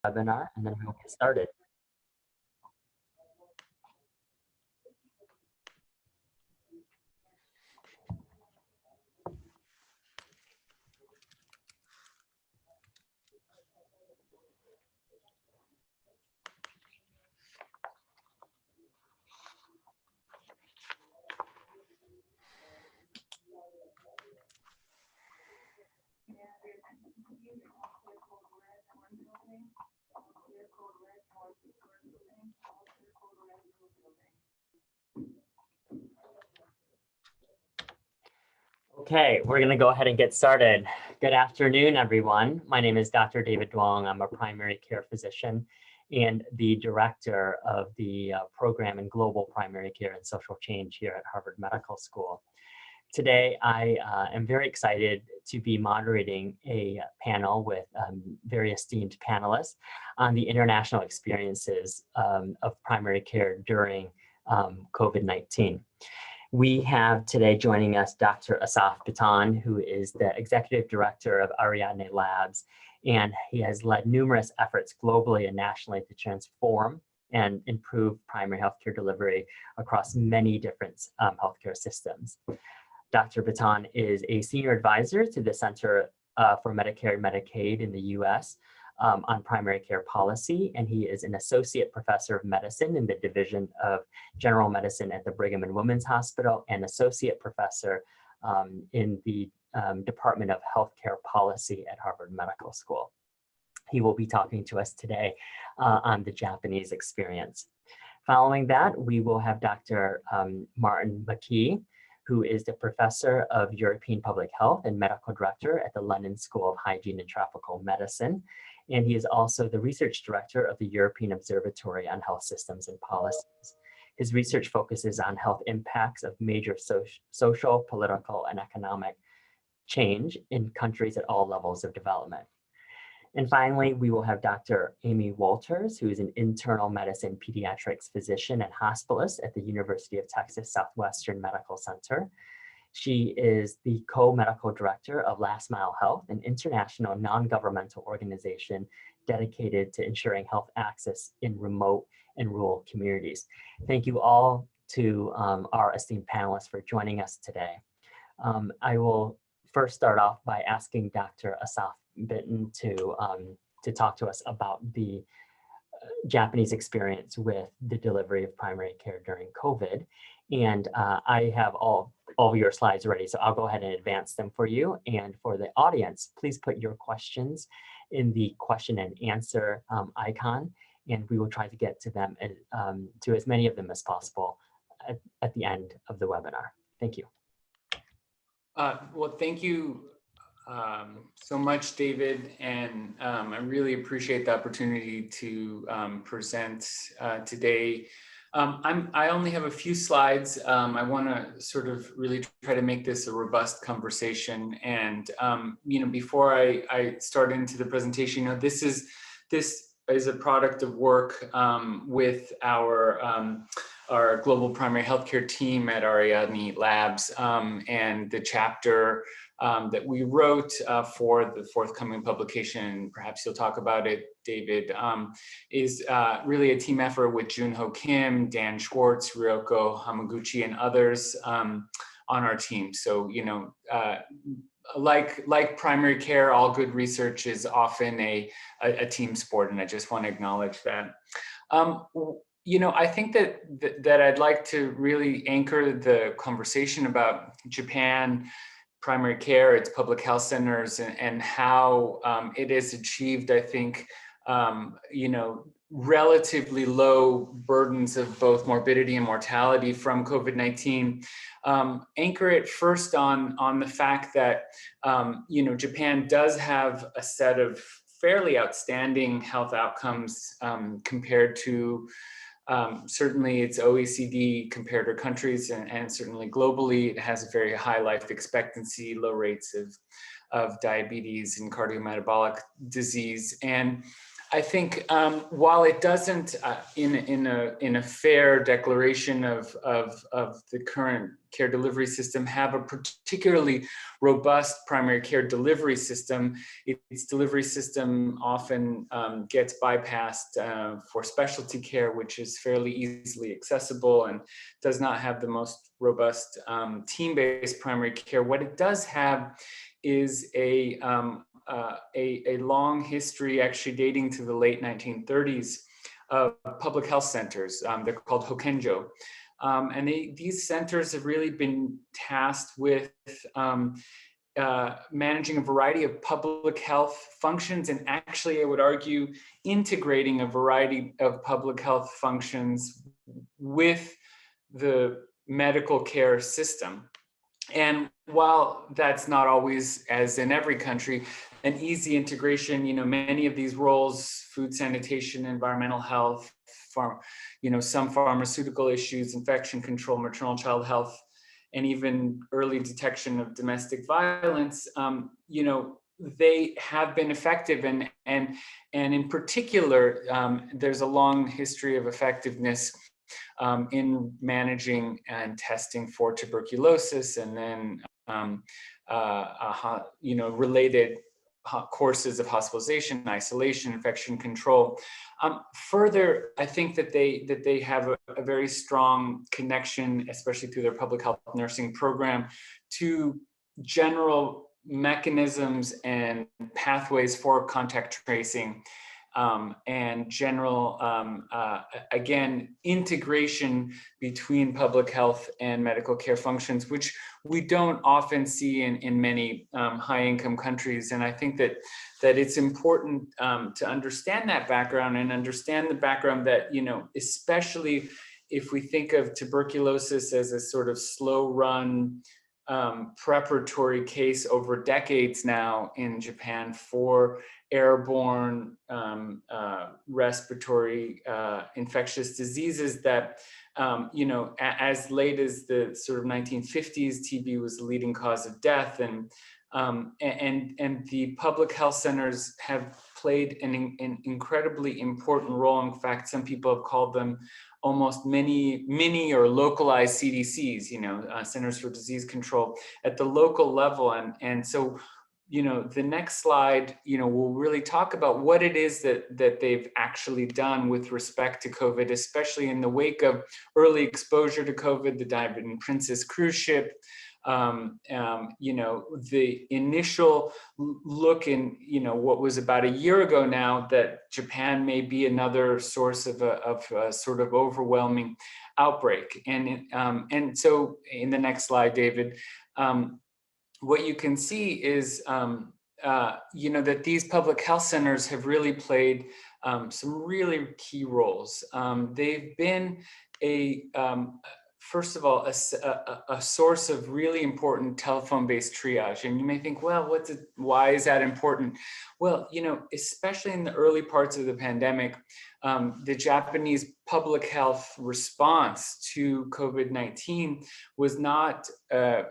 webinar, and then we'll get started. Okay, we're going to go ahead and get started. Good afternoon, everyone. My name is Dr. David Duong. I'm a primary care physician and the director of the program in global primary care and social change here at Harvard Medical School. Today, I am very excited to be moderating a panel with very esteemed panelists on the international experiences of primary care during COVID-19. We have today joining us Dr. Asaf Bitan, who is the executive director of Ariadne Labs, and he has led numerous efforts globally and nationally to transform and improve primary healthcare delivery across many different healthcare systems. Dr. Bitan is a senior advisor to the Center for Medicare and Medicaid in the US on primary care policy, and he is an associate professor of medicine in the Division of General Medicine at the Brigham and Women's Hospital and associate professor in the Department of Healthcare Policy at Harvard Medical School. He will be talking to us today on the Japanese experience. Following that, we will have Dr. Martin McKee, who is the professor of European Public Health and medical director at the London School of Hygiene and Tropical Medicine. And he is also the research director of the European Observatory on Health Systems and Policies. His research focuses on health impacts of major social, political, and economic change in countries at all levels of development. And finally, we will have Dr. Amy Walters, who is an internal medicine pediatrics physician and hospitalist at the University of Texas Southwestern Medical Center. She is the co-medical director of Last Mile Health, an international non-governmental organization dedicated to ensuring health access in remote and rural communities. Thank you all to our esteemed panelists for joining us today. I will first start off by asking Dr. Asaf Bitan to talk to us about the Japanese experience with the delivery of primary care during COVID. And I have all of your slides ready, so I'll go ahead and advance them for you. And for the audience, please put your questions in the question and answer icon, and we will try to get to them, to as many of them as possible at the end of the webinar. Thank you. Well, thank you so much, David, and I really appreciate the opportunity to present today. I only have a few slides. I want to sort of really try to make this a robust conversation. And before I start into the presentation, this is a product of work with our global primary healthcare team at Ariadne Labs, and the chapter that we wrote for the forthcoming publication, perhaps you'll talk about it, David, is really a team effort with Junho Kim, Dan Schwartz, Ryoko Hamaguchi, and others on our team. So, like primary care, all good research is often a team sport, and I just want to acknowledge that. I think that I'd like to really anchor the conversation about Japan, primary care, its public health centers, and how it has achieved, I think, relatively low burdens of both morbidity and mortality from COVID-19. Anchor it first on the fact that, Japan does have a set of fairly outstanding health outcomes compared to certainly its OECD comparator countries, and certainly globally. It has a very high life expectancy, low rates of diabetes and cardiometabolic disease. And I think while it doesn't, in a fair declaration of the current care delivery system, have a particularly robust primary care delivery system, its delivery system often gets bypassed for specialty care, which is fairly easily accessible and does not have the most robust team-based primary care. What it does have is a long history, actually dating to the late 1930s, of public health centers. They're called Hokenjo. And these centers have really been tasked with managing a variety of public health functions, and actually, I would argue, integrating a variety of public health functions with the medical care system. And while that's not always, as in every country, an easy integration, many of these roles, food sanitation, environmental health, some pharmaceutical issues, infection control, maternal child health, and even early detection of domestic violence, they have been effective. And in particular, there's a long history of effectiveness in managing and testing for tuberculosis, and then related courses of hospitalization, isolation, infection control. Further, I think that they have a very strong connection, especially through their public health nursing program, to general mechanisms and pathways for contact tracing, and general, again, integration between public health and medical care functions, which we don't often see in many high-income countries. And I think that it's important to understand that background, and understand the background that, especially if we think of tuberculosis as a sort of slow-run preparatory case over decades now in Japan for airborne respiratory infectious diseases that, as late as the sort of 1950s, TB was the leading cause of death. And the public health centers have played an incredibly important role. In fact, some people have called them almost mini or localized CDCs, Centers for Disease Control at the local level. And so, the next slide, will really talk about what it is that they've actually done with respect to COVID, especially in the wake of early exposure to COVID, the Diamond Princess cruise ship, the initial look in, what was about a year ago now, that Japan may be another source of a sort of overwhelming outbreak. And so in the next slide, David, what you can see is, that these public health centers have really played some really key roles. They've been first of all, a source of really important telephone-based triage. And you may think, well, why is that important? Well, especially in the early parts of the pandemic, the Japanese public health response to COVID-19 was not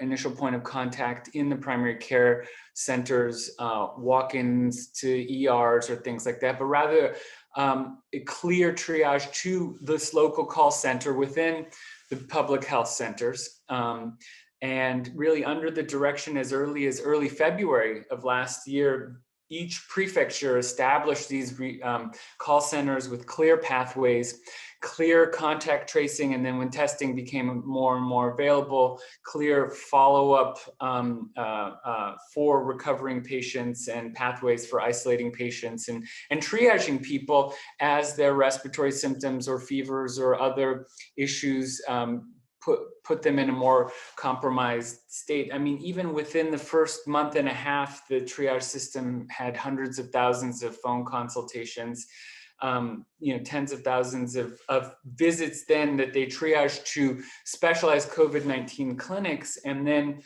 initial point of contact in the primary care centers, walk-ins to ERs or things like that, but rather a clear triage to this local call center within the public health centers, and really under the direction as early February of last year, each prefecture established these call centers with clear pathways, clear contact tracing, and then when testing became more and more available, clear follow-up for recovering patients and pathways for isolating patients and triaging people as their respiratory symptoms or fevers or other issues put them in a more compromised state. I mean, even within the first month and a half, the triage system had hundreds of thousands of phone consultations, tens of thousands of visits then that they triaged to specialized COVID-19 clinics, and then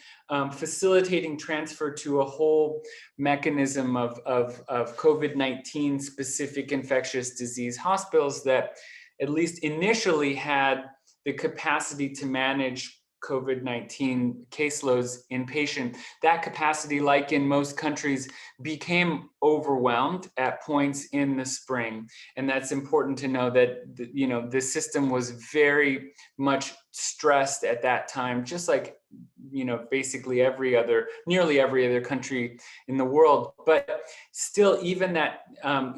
facilitating transfer to a whole mechanism of COVID-19 specific infectious disease hospitals that at least initially had the capacity to manage COVID-19 caseloads inpatient, that capacity, like in most countries, became overwhelmed at points in the spring. And that's important to know that, you know, the system was very much stressed at that time, just like, you know, basically nearly every other country in the world. But still, even that,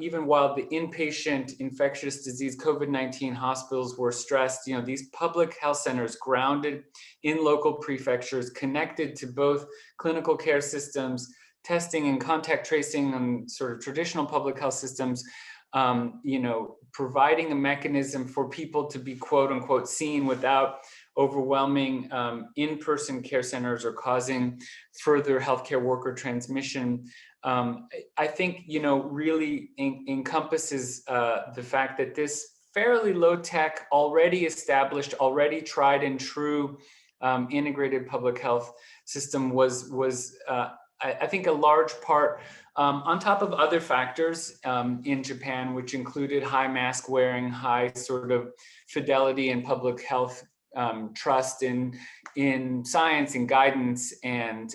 even while the inpatient infectious disease COVID-19 hospitals were stressed, you know, these public health centers grounded in local prefectures, connected to both clinical care systems, testing and contact tracing and sort of traditional public health systems, you know, providing a mechanism for people to be quote unquote seen without overwhelming in-person care centers or causing further healthcare worker transmission. I think, you know, really encompasses the fact that this fairly low tech, already established, already tried and true integrated public health system was I think a large part, on top of other factors in Japan, which included high mask wearing, high sort of fidelity in public health, trust in science and guidance, and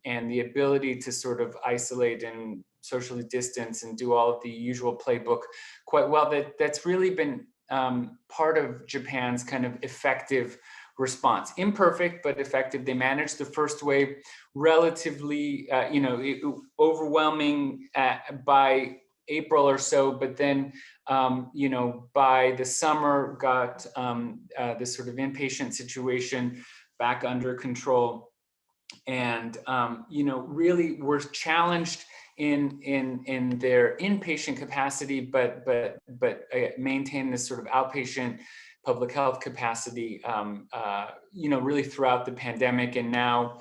the ability to sort of isolate and socially distance and do all of the usual playbook quite well. That's really been part of Japan's kind of effective response. Imperfect, but effective. They managed the first wave relatively, you know, overwhelming by April or so, but then, you know, by the summer got this sort of inpatient situation back under control, and you know, really were challenged in their inpatient capacity, but maintain this sort of outpatient public health capacity, you know, really throughout the pandemic. And now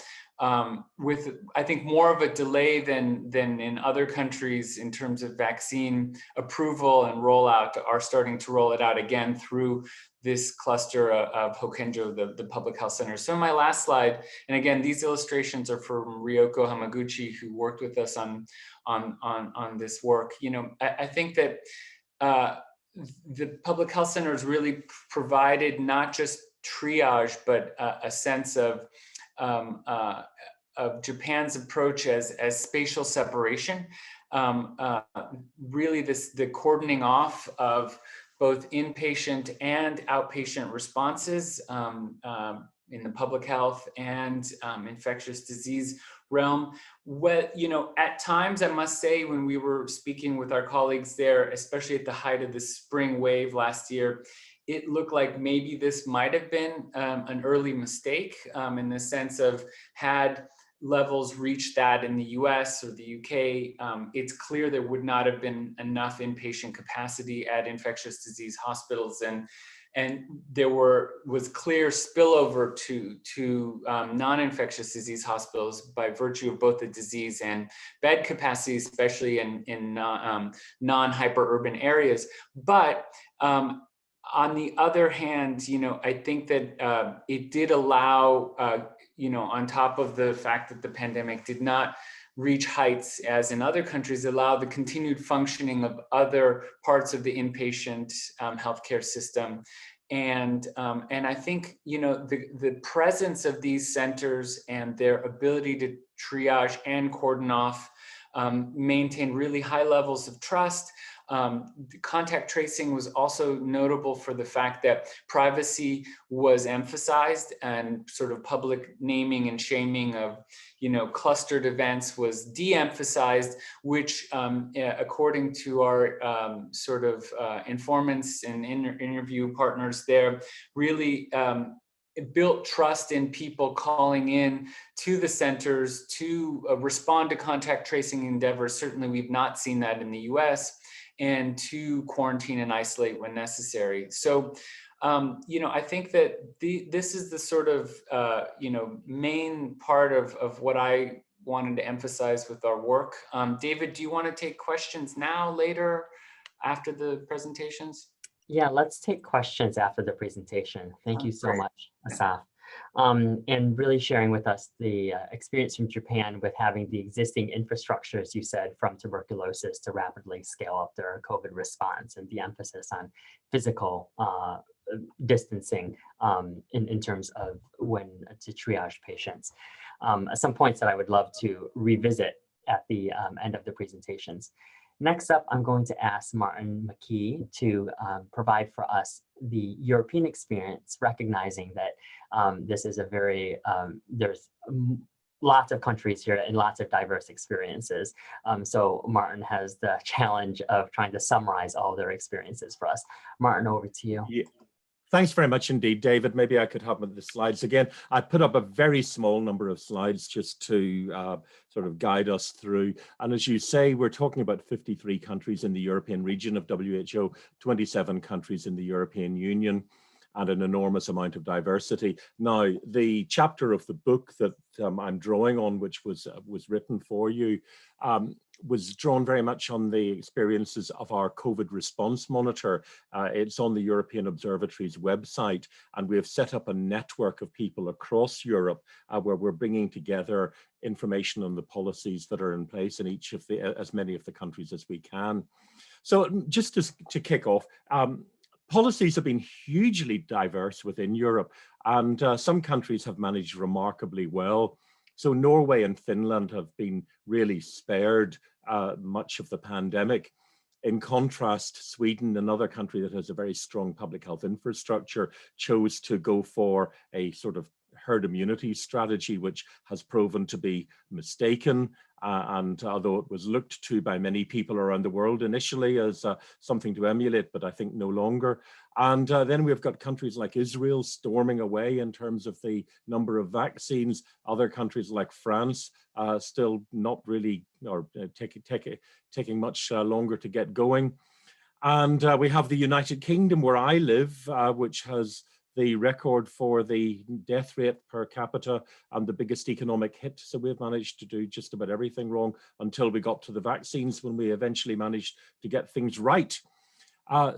with, I think, more of a delay than in other countries in terms of vaccine approval and rollout, are starting to roll it out again through this cluster of Hokenjo, the public health centers. So my last slide, and again, these illustrations are from Ryoko Hamaguchi, who worked with us on this work. You know, I think that the public health centers really provided not just triage, but a sense of Japan's approach as spatial separation. Really, the cordoning off of both inpatient and outpatient responses in the public health and infectious disease realm. You know, at times, I must say, when we were speaking with our colleagues there, especially at the height of the spring wave last year, it looked like maybe this might have been an early mistake, in the sense of, had levels reached that in the US or the UK, it's clear there would not have been enough inpatient capacity at infectious disease hospitals, and there was clear spillover to non-infectious disease hospitals by virtue of both the disease and bed capacity, especially in non-hyper-urban areas. But on the other hand, you know, I think that it did allow, you know, on top of the fact that the pandemic did not reach heights as in other countries, allow the continued functioning of other parts of the inpatient healthcare system. And I think, you know, the presence of these centers and their ability to triage and cordon off maintain really high levels of trust. The contact tracing was also notable for the fact that privacy was emphasized, and sort of public naming and shaming of, you know, clustered events was de-emphasized, which according to our sort of informants and interview partners there, really it built trust in people calling in to the centers to respond to contact tracing endeavors. Certainly, we've not seen that in the US, and to quarantine and isolate when necessary. So, you know, I think that this is the sort of, you know, main part of what I wanted to emphasize with our work. David, do you want to take questions now, later, after the presentations? Yeah, let's take questions after the presentation. Thank you so Great. much, Asaf. and really sharing with us the experience from Japan with having the existing infrastructure, as you said, from tuberculosis to rapidly scale up their COVID response and the emphasis on physical distancing in terms of when to triage patients. Some points that I would love to revisit at the end of the presentations. Next up, I'm going to ask Martin McKee to provide for us the European experience, recognizing that this is a very, there's lots of countries here and lots of diverse experiences. So Martin has the challenge of trying to summarize all their experiences for us. Martin, over to you. Yeah. Thanks very much indeed, David. Maybe I could have the slides again. I put up a very small number of slides just to sort of guide us through. And as you say, we're talking about 53 countries in the European region of WHO, 27 countries in the European Union, and an enormous amount of diversity. Now, the chapter of the book that I'm drawing on, which was written for you, was drawn very much on the experiences of our COVID response monitor. It's on the European Observatory's website, and we have set up a network of people across Europe where we're bringing together information on the policies that are in place in each of the, as many of the countries as we can. So just to kick off, policies have been hugely diverse within Europe, and some countries have managed remarkably well. So Norway and Finland have been really spared much of the pandemic. In contrast, Sweden, another country that has a very strong public health infrastructure, chose to go for a sort of herd immunity strategy, which has proven to be mistaken. And although it was looked to by many people around the world initially as something to emulate, but I think no longer. And then we've got countries like Israel storming away in terms of the number of vaccines. Other countries like France still not really, or taking much longer to get going. And we have the United Kingdom, where I live, which has the record for the death rate per capita and the biggest economic hit. So we've managed to do just about everything wrong until we got to the vaccines, when we eventually managed to get things right.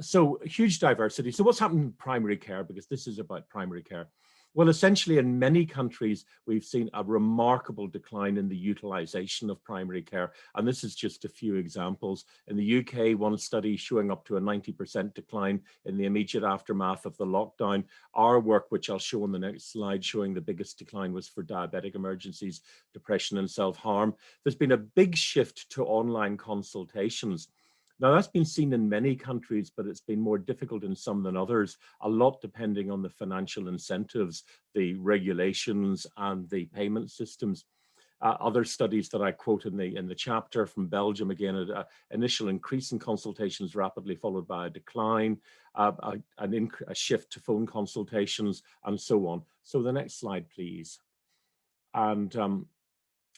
So huge diversity. So what's happened in primary care? Because this is about primary care. Well, essentially in many countries, we've seen a remarkable decline in the utilization of primary care. And this is just a few examples. In the UK, one study showing up to a 90% decline in the immediate aftermath of the lockdown. Our work, which I'll show on the next slide, showing the biggest decline was for diabetic emergencies, depression and self-harm. There's been a big shift to online consultations. Now, that's been seen in many countries, but it's been more difficult in some than others, a lot depending on the financial incentives, the regulations, and the payment systems. Other studies that I quote in the chapter from Belgium, again, an initial increase in consultations rapidly followed by a decline, a shift to phone consultations, and so on. So the next slide, please. And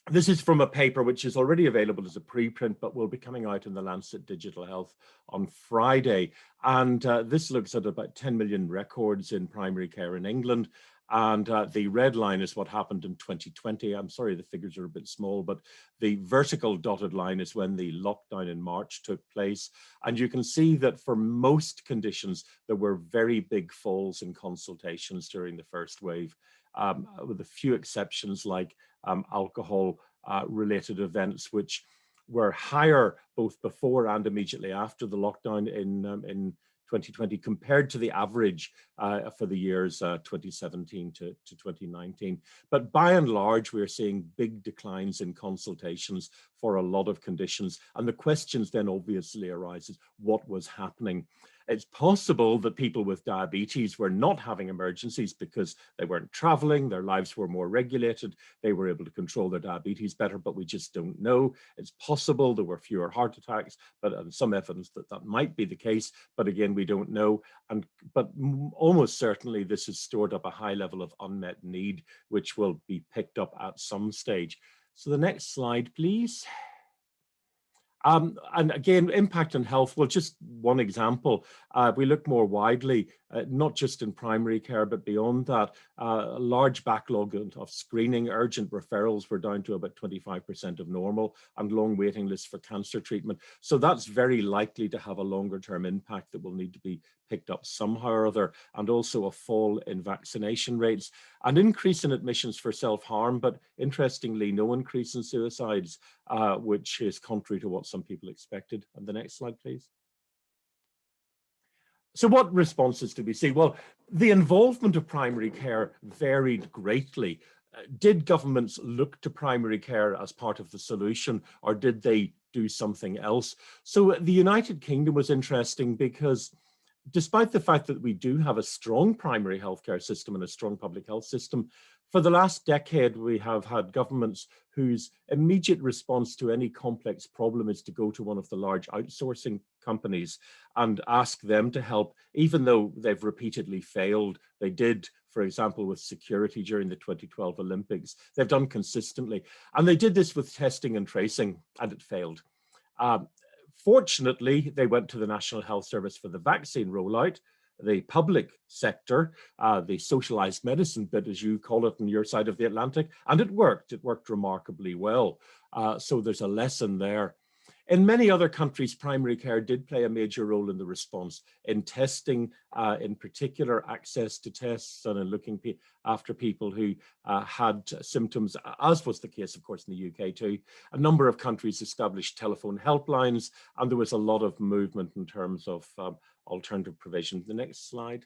this is from a paper which is already available as a preprint, but will be coming out in the Lancet Digital Health on Friday. And this looks at about 10 million records in primary care in England. And the red line is what happened in 2020. I'm sorry, the figures are a bit small, but the vertical dotted line is when the lockdown in March took place. And you can see that for most conditions, there were very big falls in consultations during the first wave, with a few exceptions like alcohol-related events, which were higher both before and immediately after the lockdown in 2020 compared to the average for the years 2017 to 2019. But by and large, we're seeing big declines in consultations for a lot of conditions. And the questions then obviously arises, what was happening? It's possible that people with diabetes were not having emergencies because they weren't traveling, their lives were more regulated, they were able to control their diabetes better, but we just don't know. It's possible there were fewer heart attacks, but some evidence that that might be the case, but again, we don't know. But almost certainly this has stored up a high level of unmet need, which will be picked up at some stage. So the next slide, please. And again, impact on health, well, just one example, we look more widely, not just in primary care, but beyond that, a large backlog of screening, urgent referrals were down to about 25% of normal, and long waiting lists for cancer treatment. So that's very likely to have a longer term impact that will need to be picked up somehow or other, and also a fall in vaccination rates, an increase in admissions for self-harm, but interestingly, no increase in suicides, which is contrary to what some people expected. And the next slide, please. So what responses did we see? Well, the involvement of primary care varied greatly. Did governments look to primary care as part of the solution, or did they do something else? So the United Kingdom was interesting because despite the fact that we do have a strong primary healthcare system and a strong public health system, for the last decade, we have had governments whose immediate response to any complex problem is to go to one of the large outsourcing companies and ask them to help, even though they've repeatedly failed. They did, for example, with security during the 2012 Olympics. They've done consistently. And they did this with testing and tracing, and it failed. Fortunately, they went to the National Health Service for the vaccine rollout. The public sector, the socialized medicine bit, as you call it on your side of the Atlantic, and it worked remarkably well. So there's a lesson there. In many other countries, primary care did play a major role in the response, in testing, in particular access to tests, and in looking after people who had symptoms, as was the case, of course, in the UK too. A number of countries established telephone helplines, and there was a lot of movement in terms of alternative provision. The next slide.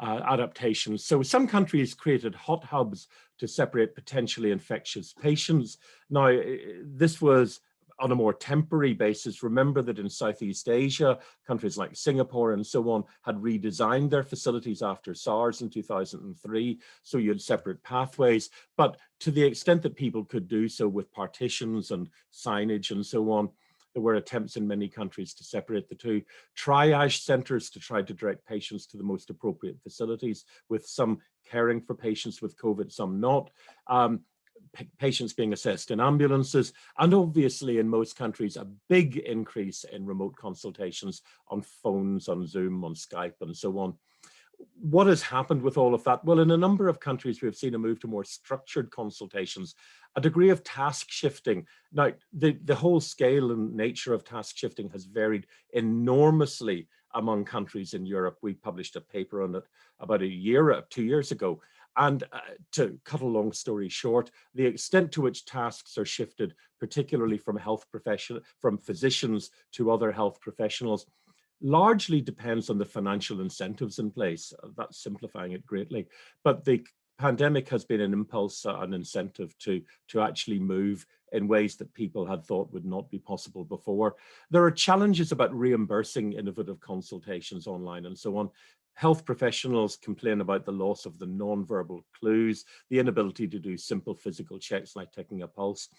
Adaptations. So some countries created hot hubs to separate potentially infectious patients. Now, this was on a more temporary basis. Remember that in Southeast Asia, countries like Singapore and so on had redesigned their facilities after SARS in 2003. So you had separate pathways, but to the extent that people could do so with partitions and signage and so on, there were attempts in many countries to separate the two. Triage centers to try to direct patients to the most appropriate facilities, with some caring for patients with COVID, some not. Patients being assessed in ambulances, and obviously in most countries, a big increase in remote consultations on phones, on Zoom, on Skype, and so on. What has happened with all of that? Well, in a number of countries, we've seen a move to more structured consultations, a degree of task shifting. Now, the whole scale and nature of task shifting has varied enormously among countries in Europe. We published a paper on it about 2 years ago. And to cut a long story short, the extent to which tasks are shifted, particularly from from physicians to other health professionals, largely depends on the financial incentives in place. That's simplifying it greatly. But the pandemic has been an impulse, an incentive to actually move in ways that people had thought would not be possible before. There are challenges about reimbursing innovative consultations online and so on. Health professionals complain about the loss of the non-verbal clues, the inability to do simple physical checks like taking a pulse.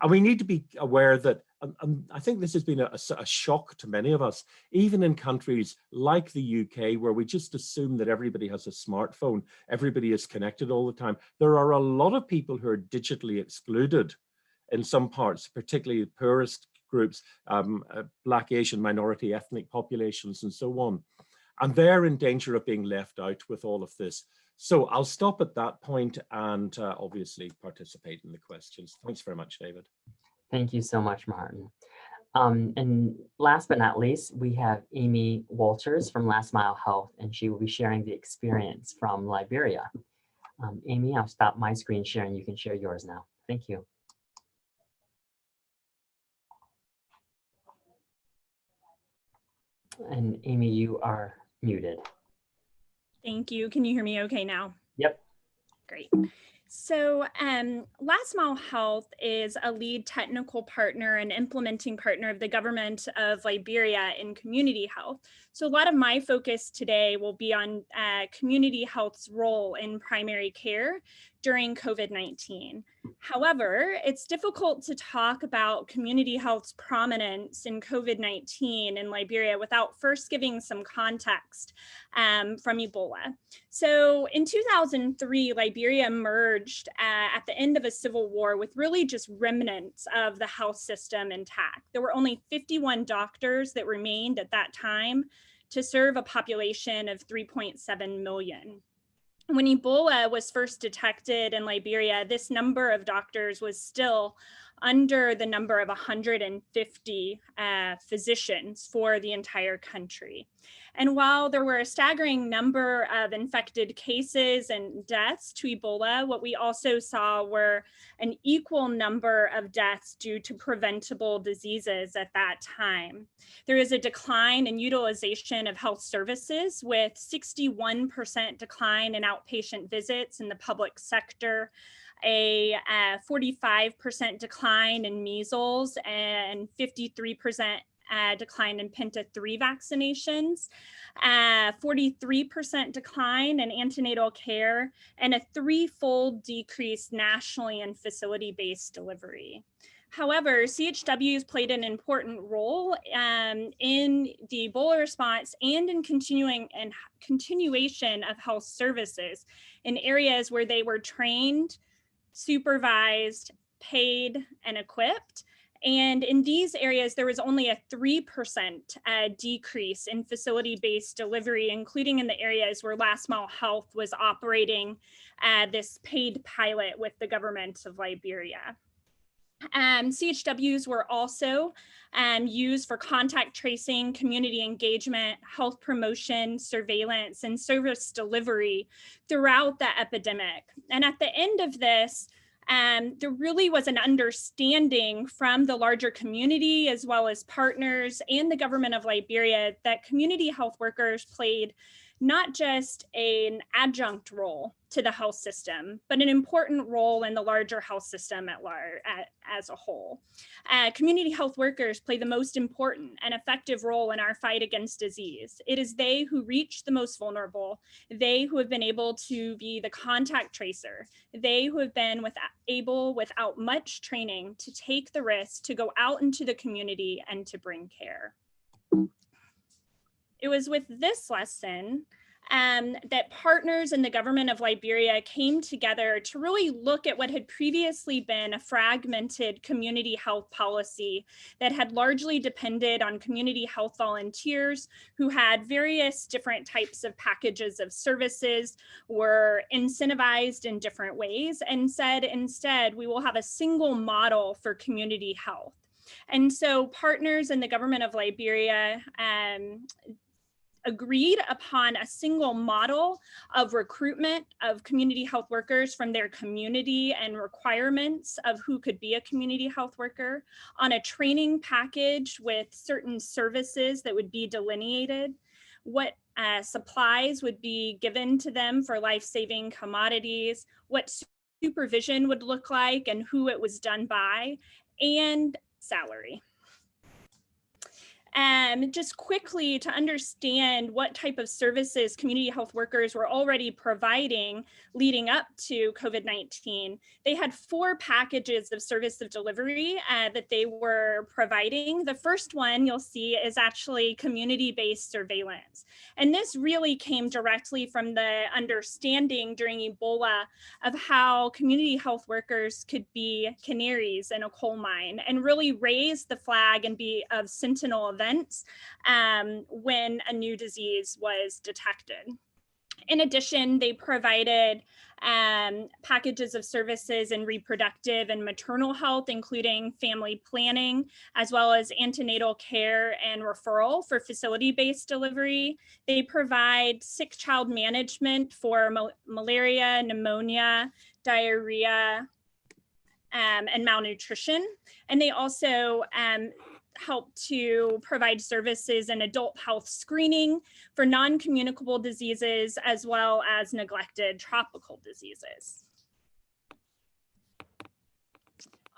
And we need to be aware that, and I think this has been a shock to many of us, even in countries like the UK, where we just assume that everybody has a smartphone, everybody is connected all the time. There are a lot of people who are digitally excluded in some parts, particularly poorest groups, Black, Asian, minority, ethnic populations, and so on. And they're in danger of being left out with all of this. So I'll stop at that point and obviously participate in the questions. Thanks very much, David. Thank you so much, Martin. And last but not least, we have Amy Walters from Last Mile Health, and she will be sharing the experience from Liberia. Amy, I'll stop my screen sharing. You can share yours now. Thank you. And Amy, you are muted. Thank you. Can you hear me okay now? Yep. Great. So Last Mile Health is a lead technical partner and implementing partner of the government of Liberia in community health. So a lot of my focus today will be on community health's role in primary care during COVID-19. However, it's difficult to talk about community health's prominence in COVID-19 in Liberia without first giving some context from Ebola. So in 2003, Liberia emerged at the end of a civil war with really just remnants of the health system intact. There were only 51 doctors that remained at that time to serve a population of 3.7 million. When Ebola was first detected in Liberia, this number of doctors was still under the number of 150 physicians for the entire country. And while there were a staggering number of infected cases and deaths to Ebola, what we also saw were an equal number of deaths due to preventable diseases at that time. There is a decline in utilization of health services with 61% decline in outpatient visits in the public sector, a 45% decline in measles and 53% decline in Penta 3 vaccinations, 43% decline in antenatal care, and a threefold decrease nationally in facility-based delivery. However, CHWs played an important role in the Ebola response and in continuation of health services in areas where they were trained, supervised, paid, and equipped. And in these areas, there was only a 3% decrease in facility-based delivery, including in the areas where Last Mile Health was operating this paid pilot with the government of Liberia. CHWs were also used for contact tracing, community engagement, health promotion, surveillance, and service delivery throughout the epidemic. And at the end of this, there really was an understanding from the larger community as well as partners and the government of Liberia that community health workers played not just an adjunct role to the health system, but an important role in the larger health system as a whole. Community health workers play the most important and effective role in our fight against disease. It is they who reach the most vulnerable, they who have been able to be the contact tracer, they who have been able without much training to take the risk to go out into the community and to bring care. It was with this lesson that partners in the government of Liberia came together to really look at what had previously been a fragmented community health policy that had largely depended on community health volunteers who had various different types of packages of services, were incentivized in different ways, and said instead, we will have a single model for community health. And so partners in the government of Liberia agreed upon a single model of recruitment of community health workers from their community and requirements of who could be a community health worker, on a training package with certain services that would be delineated, what supplies would be given to them for life-saving commodities, what supervision would look like and who it was done by, and salary. Just quickly to understand what type of services community health workers were already providing leading up to COVID-19, they had 4 packages of service of delivery that they were providing. The first one you'll see is actually community-based surveillance. And this really came directly from the understanding during Ebola of how community health workers could be canaries in a coal mine and really raise the flag and be of sentinel events when a new disease was detected. In addition, they provided packages of services in reproductive and maternal health, including family planning, as well as antenatal care and referral for facility-based delivery. They provide sick child management for malaria, pneumonia, diarrhea, and malnutrition. And they also help to provide services in adult health screening for non-communicable diseases, as well as neglected tropical diseases.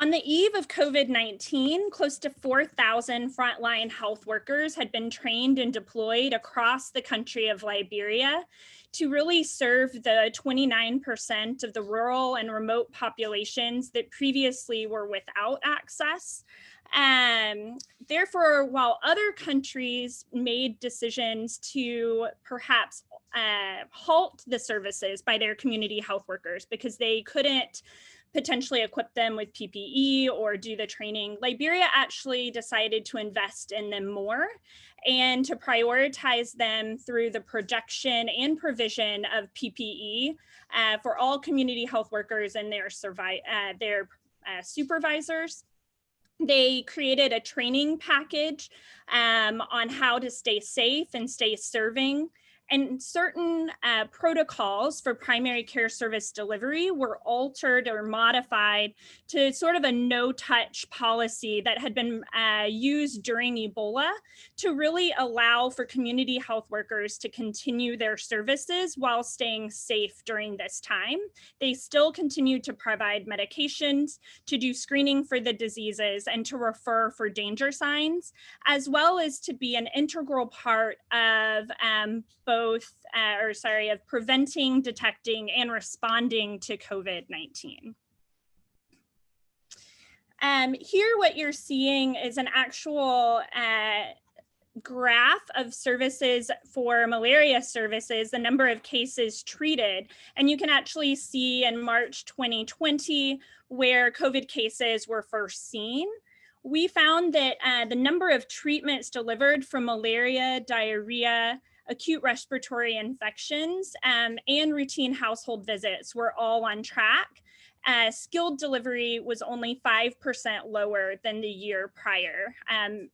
On the eve of COVID-19, close to 4,000 frontline health workers had been trained and deployed across the country of Liberia to really serve the 29% of the rural and remote populations that previously were without access. Therefore, while other countries made decisions to perhaps halt the services by their community health workers because they couldn't potentially equip them with PPE or do the training, Liberia actually decided to invest in them more and to prioritize them through the projection and provision of PPE for all community health workers and their supervisors. They created a training package on how to stay safe and stay serving. And certain protocols for primary care service delivery were altered or modified to sort of a no-touch policy that had been used during Ebola to really allow for community health workers to continue their services while staying safe during this time. They still continue to provide medications, to do screening for the diseases, and to refer for danger signs, as well as to be an integral part of of preventing, detecting, and responding to COVID-19. Here, what you're seeing is an actual graph of services for malaria services, the number of cases treated. And you can actually see in March 2020, where COVID cases were first seen, we found that the number of treatments delivered for malaria, diarrhea, acute respiratory infections, and routine household visits were all on track. Skilled delivery was only 5% lower than the year prior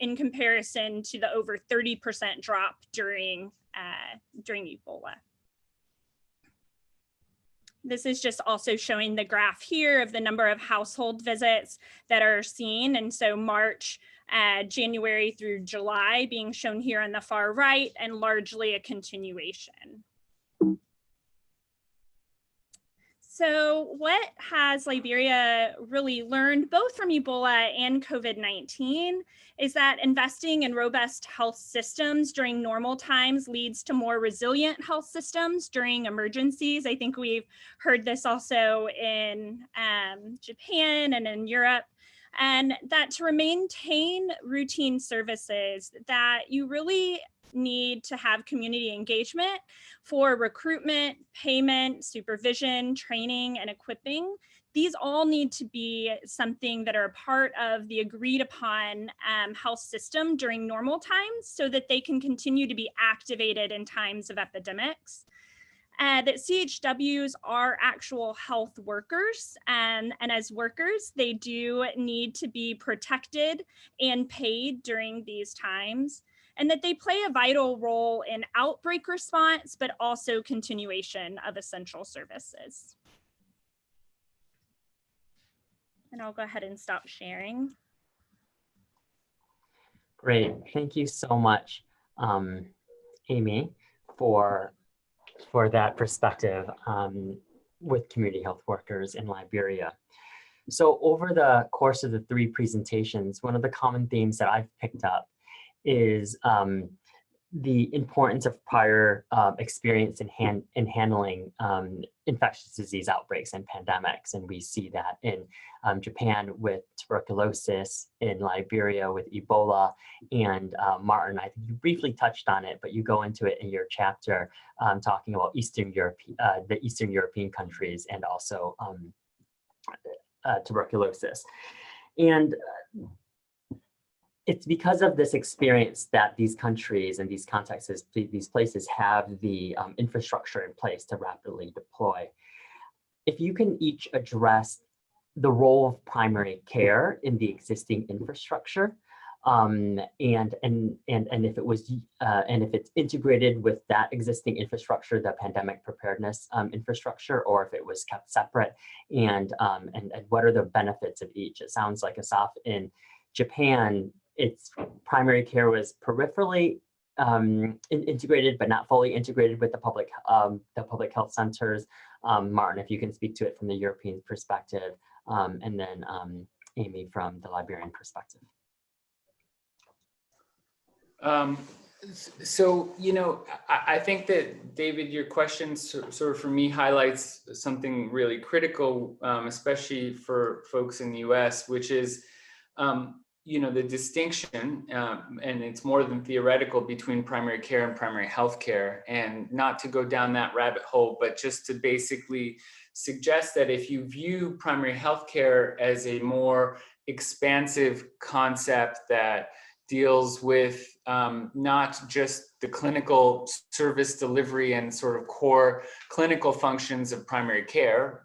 in comparison to the over 30% drop during Ebola. This is just also showing the graph here of the number of household visits that are seen. And so March, January through July being shown here on the far right, and largely a continuation. So what has Liberia really learned, both from Ebola and COVID-19, is that investing in robust health systems during normal times leads to more resilient health systems during emergencies. I think we've heard this also in Japan and in Europe. And that to maintain routine services, that you really need to have community engagement for recruitment, payment, supervision, training, and equipping. These all need to be something that are part of the agreed upon health system during normal times so that they can continue to be activated in times of epidemics. That CHWs are actual health workers, and as workers, they do need to be protected and paid during these times, and that they play a vital role in outbreak response, but also continuation of essential services. And I'll go ahead and stop sharing. Great, thank you so much, Amy, for that perspective with community health workers in Liberia. So over the course of the three presentations, one of the common themes that I've picked up is the importance of prior experience in handling infectious disease outbreaks and pandemics. And we see that in Japan with tuberculosis, in Liberia with Ebola, and Martin, I think you briefly touched on it, but you go into it in your chapter talking about the Eastern European countries and also tuberculosis. And it's because of this experience that these countries and these contexts, these places have the infrastructure in place to rapidly deploy. If you can each address the role of primary care in the existing infrastructure, and if it was and if it's integrated with that existing infrastructure, the pandemic preparedness infrastructure, or if it was kept separate, and what are the benefits of each? It sounds like Asaf in Japan, its primary care was peripherally integrated, but not fully integrated with the public health centers. Martin, if you can speak to it from the European perspective, and then Amy, from the librarian perspective. So, I think that, David, your question sort of for me highlights something really critical, especially for folks in the US, which is, the distinction, and it's more than theoretical, between primary care and primary health care. And not to go down that rabbit hole, but just to basically suggest that if you view primary health care as a more expansive concept that deals with not just the clinical service delivery and sort of core clinical functions of primary care,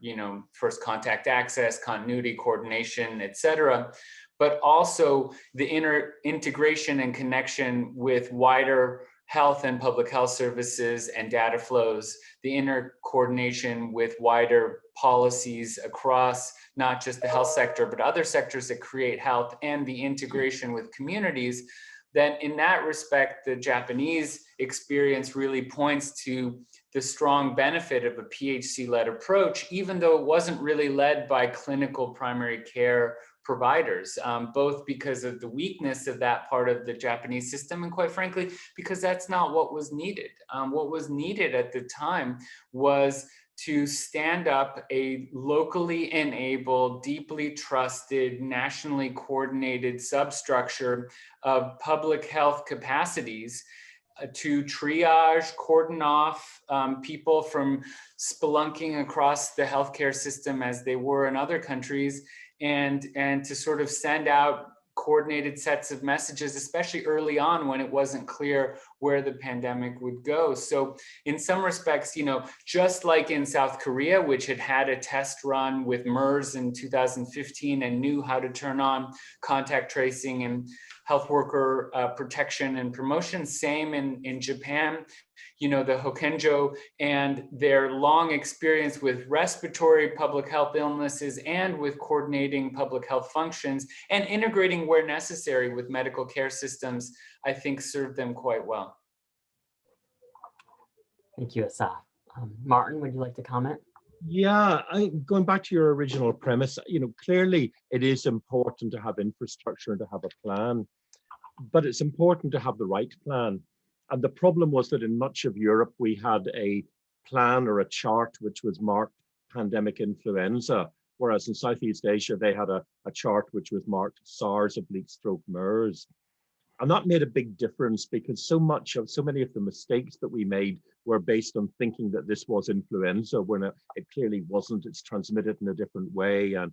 first contact access, continuity, coordination, et cetera, but also the integration and connection with wider health and public health services and data flows, the intercoordination with wider policies across not just the health sector, but other sectors that create health, and the integration with communities, then in that respect, the Japanese experience really points to the strong benefit of a PHC-led approach, even though it wasn't really led by clinical primary care providers, both because of the weakness of that part of the Japanese system, and quite frankly, because that's not what was needed. What was needed at the time was to stand up a locally enabled, deeply trusted, nationally coordinated substructure of public health capacities to triage, cordon off people from spelunking across the healthcare system as they were in other countries, and to sort of send out coordinated sets of messages, especially early on when it wasn't clear where the pandemic would go. So in some respects, just like in South Korea, which had a test run with MERS in 2015 and knew how to turn on contact tracing and health worker protection and promotion, same in Japan, the Hokenjo and their long experience with respiratory public health illnesses and with coordinating public health functions and integrating where necessary with medical care systems, I think served them quite well. Thank you, Asaf. Martin, would you like to comment? Yeah, going back to your original premise, clearly it is important to have infrastructure and to have a plan, but it's important to have the right plan. And the problem was that in much of Europe, we had a plan or a chart which was marked pandemic influenza, whereas in Southeast Asia, they had a chart which was marked SARS/MERS. And that made a big difference because so many of the mistakes that we made were based on thinking that this was influenza when it clearly wasn't. It's transmitted in a different way, and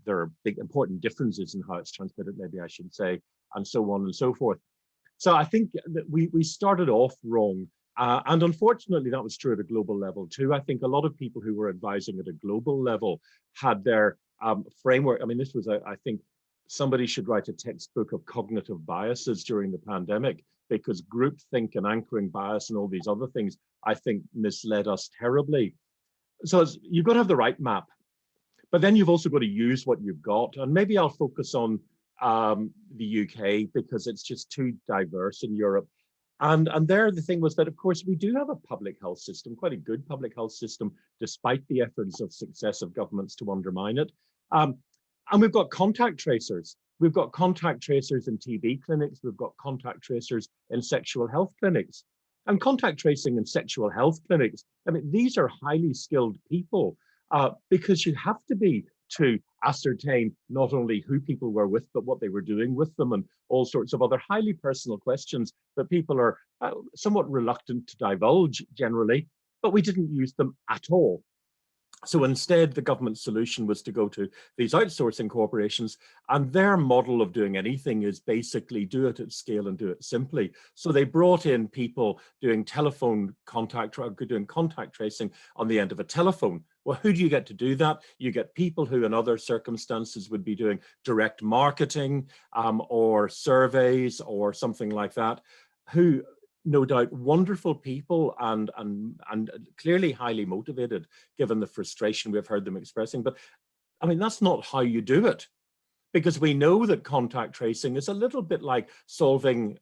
there are big important differences in how it's transmitted, maybe I should say, and so on and so forth. So I think that we started off wrong. And unfortunately, that was true at a global level too. I think a lot of people who were advising at a global level had their framework. I mean, this was, I think, somebody should write a textbook of cognitive biases during the pandemic, because groupthink and anchoring bias and all these other things, I think, misled us terribly. So you've got to have the right map, but then you've also got to use what you've got. And maybe I'll focus on the UK because it's just too diverse in Europe. And there, the thing was that, of course, we do have a public health system, quite a good public health system, despite the efforts of successive governments to undermine it. And we've got contact tracers. We've got contact tracers in TB clinics. We've got contact tracers in sexual health clinics. And contact tracing in sexual health clinics, I mean, these are highly skilled people because you have to be to ascertain not only who people were with, but what they were doing with them and all sorts of other highly personal questions that people are somewhat reluctant to divulge generally, but we didn't use them at all. So instead, the government solution was to go to these outsourcing corporations, and their model of doing anything is basically do it at scale and do it simply. So they brought in people doing telephone contact, doing contact tracing on the end of a telephone. Well, who do you get to do that? You get people who in other circumstances would be doing direct marketing or surveys or something like that, who no doubt wonderful people and clearly highly motivated given the frustration we've heard them expressing. But I mean, that's not how you do it, because we know that contact tracing is a little bit like solving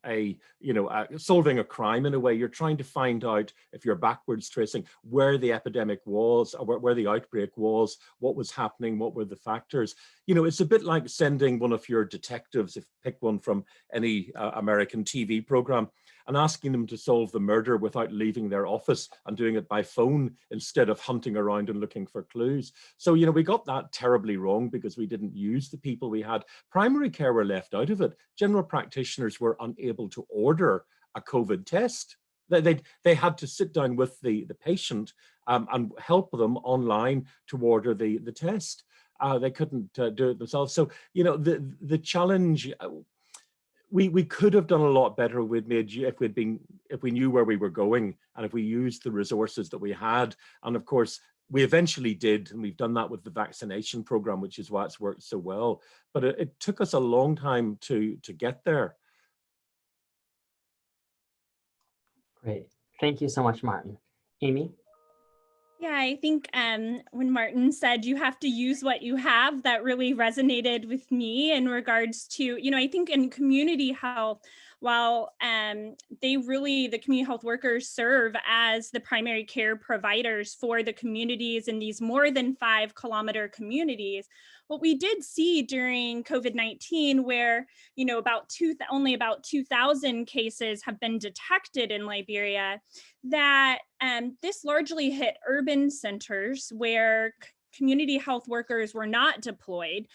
solving a crime in a way. You're trying to find out, if you're backwards tracing, where the epidemic was, or where the outbreak was, what was happening, what were the factors. It's a bit like sending one of your detectives, if pick one from any American TV program, and asking them to solve the murder without leaving their office and doing it by phone instead of hunting around and looking for clues. So, we got that terribly wrong because we didn't use the people we had. Primary care were left out of it. General practitioners were unable to order a COVID test. They had to sit down with the patient and help them online to order the test. They couldn't do it themselves. So, the challenge, we could have done a lot better if we knew where we were going, and if we used the resources that we had. And of course, we eventually did, and we've done that with the vaccination program, which is why it's worked so well. But it took us a long time to get there. Great. Thank you so much, Martin. Amy? Yeah, I think when Martin said you have to use what you have, that really resonated with me in regards to, I think in community health, while the community health workers serve as the primary care providers for the communities in these more than 5-kilometer communities, what we did see during COVID-19, where only about 2,000 cases have been detected in Liberia, that this largely hit urban centers where community health workers were not deployed.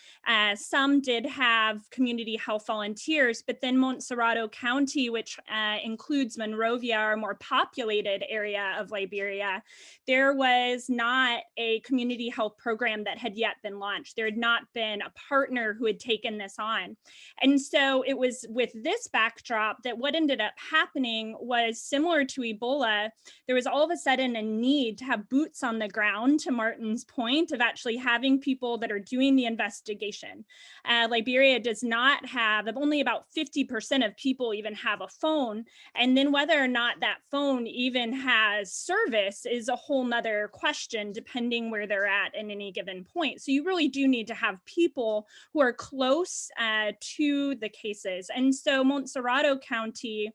Some did have community health volunteers, but then Montserrado County, which includes Monrovia, our more populated area of Liberia, there was not a community health program that had yet been launched. There had not been a partner who had taken this on. And so it was with this backdrop that what ended up happening was similar to Ebola. There was all of a sudden a need to have boots on the ground, to Martin's point, of actually having people that are doing the investigation. Liberia does not have, only about 50% of people even have a phone. And then whether or not that phone even has service is a whole nother question, depending where they're at any given point. So you really do need to have people who are close to the cases. And so Montserrado County,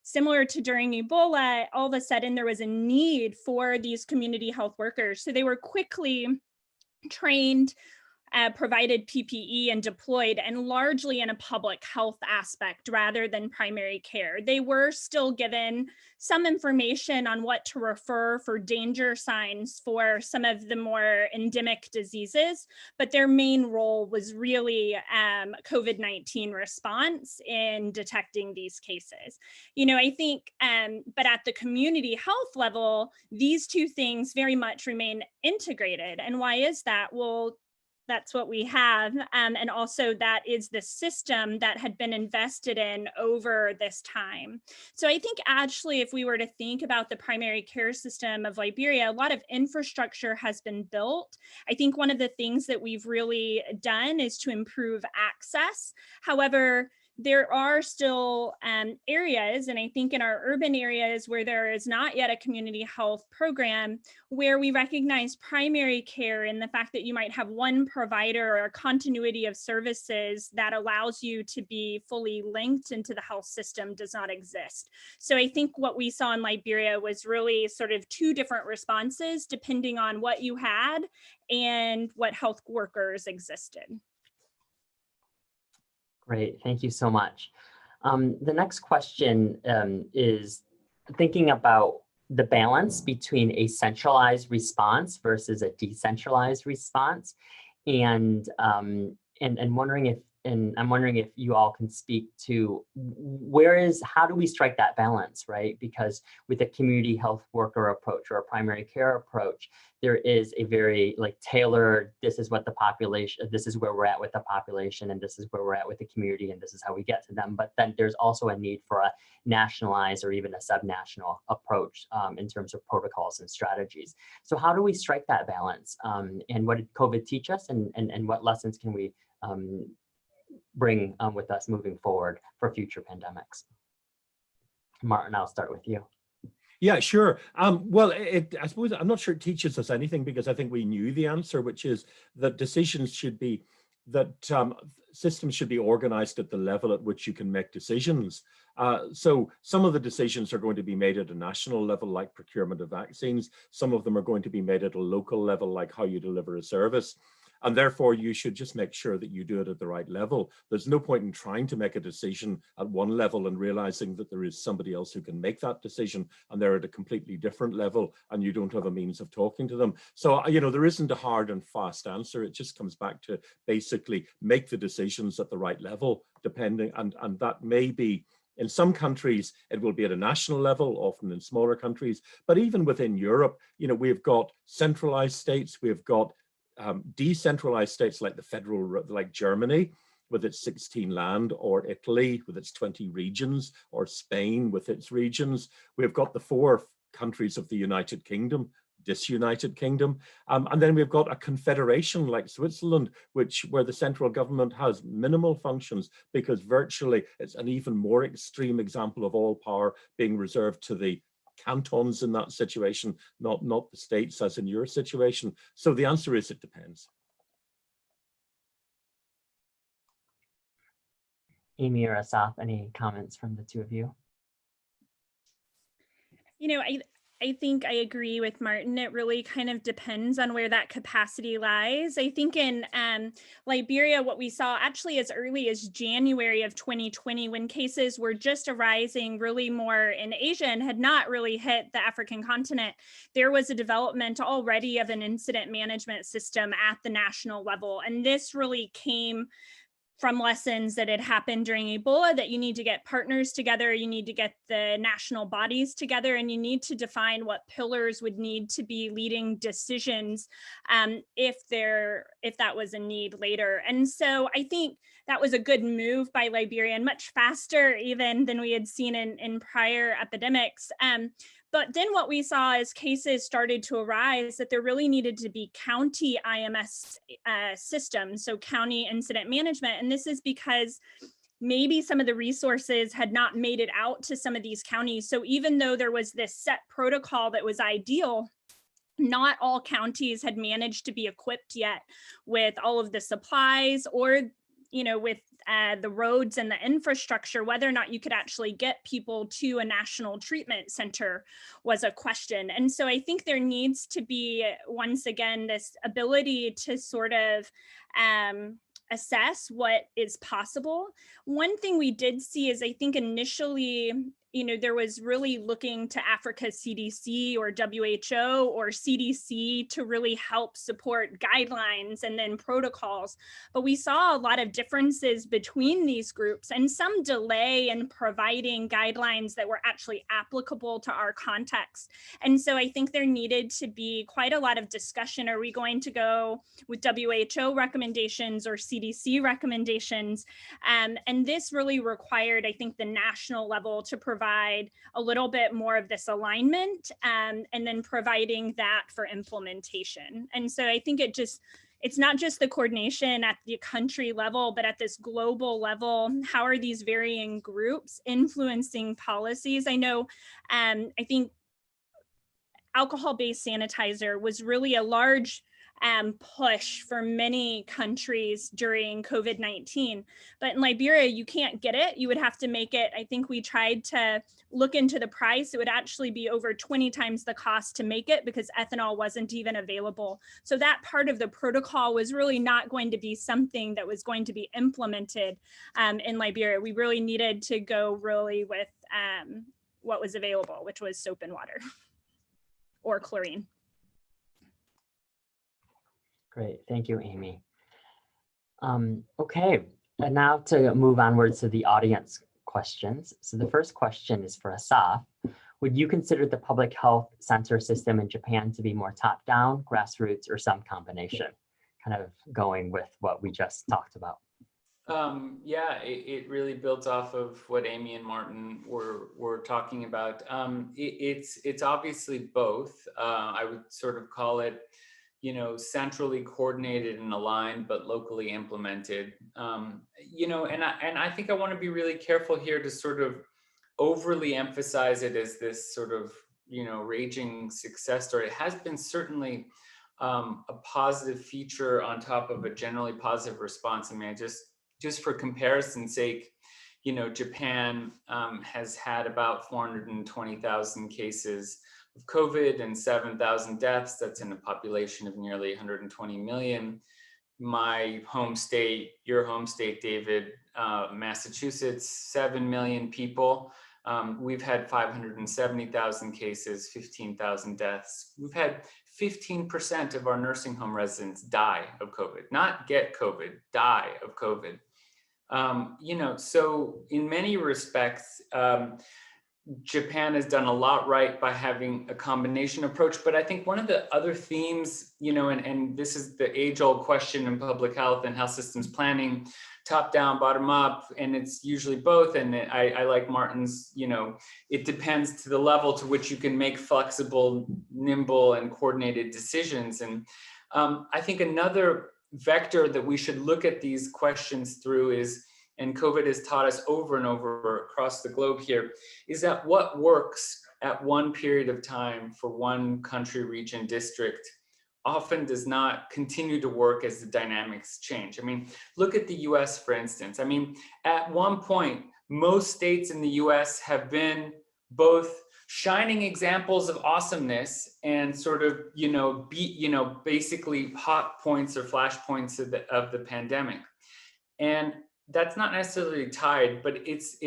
similar to during Ebola, all of a sudden there was a need for these community health workers. So they were quickly trained, provided PPE, and deployed, and largely in a public health aspect rather than primary care. They were still given some information on what to refer for danger signs for some of the more endemic diseases, but their main role was really COVID-19 response in detecting these cases. I think, but at the community health level, these two things very much remain integrated. And why is that? Well, that's what we have. And also that is the system that had been invested in over this time. So I think actually, if we were to think about the primary care system of Liberia, a lot of infrastructure has been built. I think one of the things that we've really done is to improve access. However, there are still areas, and I think in our urban areas where there is not yet a community health program, where we recognize primary care and the fact that you might have one provider or a continuity of services that allows you to be fully linked into the health system does not exist. So I think what we saw in Liberia was really sort of two different responses depending on what you had and what health workers existed. Great, thank you so much. The next question is thinking about the balance between a centralized response versus a decentralized response, and I'm wondering if you all can speak to how do we strike that balance, right? Because with a community health worker approach or a primary care approach, there is a very tailored, this is what the population, this is where we're at with the population, and this is where we're at with the community, and this is how we get to them. But then there's also a need for a nationalized or even a subnational approach in terms of protocols and strategies. So how do we strike that balance? And what did COVID teach us, and what lessons can we bring with us moving forward for future pandemics? Martin, I'll start with you. Yeah, sure. Well, I suppose I'm not sure it teaches us anything, because I think we knew the answer, which is that decisions should be that systems should be organized at the level at which you can make decisions. So some of the decisions are going to be made at a national level, like procurement of vaccines. Some of them are going to be made at a local level, like how you deliver a service. And therefore, you should just make sure that you do it at the right level. There's no point in trying to make a decision at one level and realizing that there is somebody else who can make that decision and they're at a completely different level and you don't have a means of talking to them. So, there isn't a hard and fast answer. It just comes back to basically make the decisions at the right level, depending, and that may be, in some countries, it will be at a national level, often in smaller countries. But even within Europe, we've got centralized states, we've got decentralized states like like Germany with its 16 land, or Italy with its 20 regions, or Spain with its regions. We've got the 4 countries of the United Kingdom, disunited kingdom, and then we've got a confederation like Switzerland, where the central government has minimal functions, because virtually it's an even more extreme example of all power being reserved to the cantons in that situation, not the states as in your situation. So the answer is it depends. Amy or Asaf, any comments from the two of you? I think I agree with Martin. It really kind of depends on where that capacity lies. I think in Liberia, what we saw actually as early as January of 2020, when cases were just arising really more in Asia and had not really hit the African continent, there was a development already of an incident management system at the national level. And this really came from lessons that had happened during Ebola, that you need to get partners together, you need to get the national bodies together, and you need to define what pillars would need to be leading decisions if that was a need later. And so I think that was a good move by Liberia, and much faster even than we had seen in prior epidemics. But then what we saw as cases started to arise, that there really needed to be county IMS systems, so county incident management. And this is because maybe some of the resources had not made it out to some of these counties. So even though there was this set protocol that was ideal, not all counties had managed to be equipped yet with all of the supplies, or with the roads and the infrastructure. Whether or not you could actually get people to a national treatment center was a question. And so I think there needs to be, once again, this ability to sort of assess what is possible. One thing we did see is, I think initially, there was really looking to Africa CDC or WHO or CDC to really help support guidelines and then protocols. But we saw a lot of differences between these groups and some delay in providing guidelines that were actually applicable to our context. And so I think there needed to be quite a lot of discussion. Are we going to go with WHO recommendations or CDC recommendations? And this really required, I think, the national level to provide a little bit more of this alignment, and then providing that for implementation. And so I think it's not just the coordination at the country level, but at this global level. How are these varying groups influencing policies? I know, I think alcohol-based sanitizer was really a large push for many countries during COVID-19. But in Liberia, you can't get it. You would have to make it. I think we tried to look into the price. It would actually be over 20 times the cost to make it, because ethanol wasn't even available. So that part of the protocol was really not going to be something that was going to be implemented in Liberia. We really needed to go really with what was available, which was soap and water or chlorine. Great, thank you, Amy. Okay, and now to move onwards to the audience questions. So the first question is for Asaf. Would you consider the public health center system in Japan to be more top-down, grassroots, or some combination? Kind of going with what we just talked about. Yeah, it really builds off of what Amy and Martin were talking about. It's obviously both. I would sort of call it, centrally coordinated and aligned, but locally implemented. And I think I want to be really careful here to sort of overly emphasize it as this sort of, raging success story. It has been certainly a positive feature on top of a generally positive response. I mean, just for comparison's sake, you know, Japan has had about 420,000 cases of COVID and 7,000 deaths. That's in a population of nearly 120 million. My home state, your home state, David, Massachusetts, 7 million people. We've had 570,000 cases, 15,000 deaths. We've had 15% of our nursing home residents die of COVID, not get COVID, die of COVID. You know, so in many respects, Japan has done a lot right by having a combination approach. But I think one of the other themes, you know, and this is the age-old question in public health and health systems planning, top down, bottom up, and it's usually both. And I like Martin's, you know, it depends to the level to which you can make flexible, nimble, and coordinated decisions. And I think another vector that we should look at these questions through is, and COVID has taught us over and over across the globe here, is that what works at one period of time for one country, region, district often does not continue to work as the dynamics change. I mean, look at the US, for instance. I mean, at one point, most states in the US have been both shining examples of awesomeness and sort of, you know, basically hot points or flashpoints of the pandemic. And that's not necessarily tied, but it's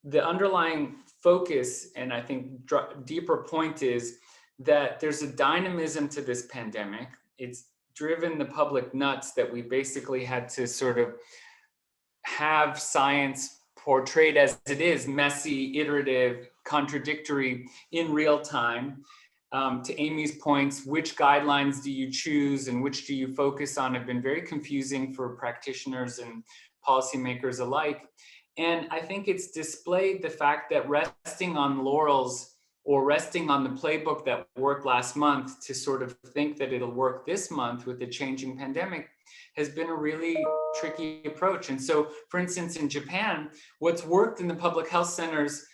the underlying focus, and I think deeper point is that there's a dynamism to this pandemic. It's driven the public nuts that we basically had to sort of have science portrayed as it is, messy, iterative, contradictory in real time. To Amy's points, which guidelines do you choose and which do you focus on have been very confusing for practitioners and policymakers alike. And I think it's displayed the fact that resting on laurels or resting on the playbook that worked last month to sort of think that it'll work this month with the changing pandemic has been a really tricky approach. And so, for instance, in Japan, what's worked in the public health centers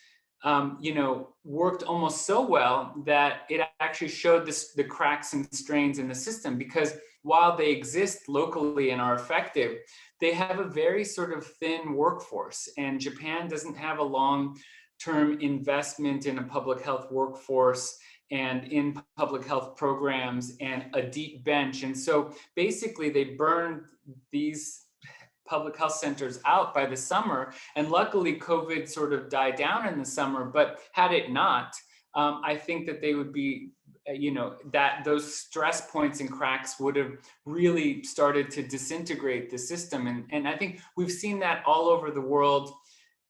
you know, worked almost so well that it actually showed the cracks and strains in the system, because while they exist locally and are effective, they have a very sort of thin workforce, and Japan doesn't have a long-term investment in a public health workforce and in public health programs and a deep bench. And so basically they burned these public health centers out by the summer. And luckily COVID sort of died down in the summer, but had it not, I think that they would be, you know, that those stress points and cracks would have really started to disintegrate the system. And I think we've seen that all over the world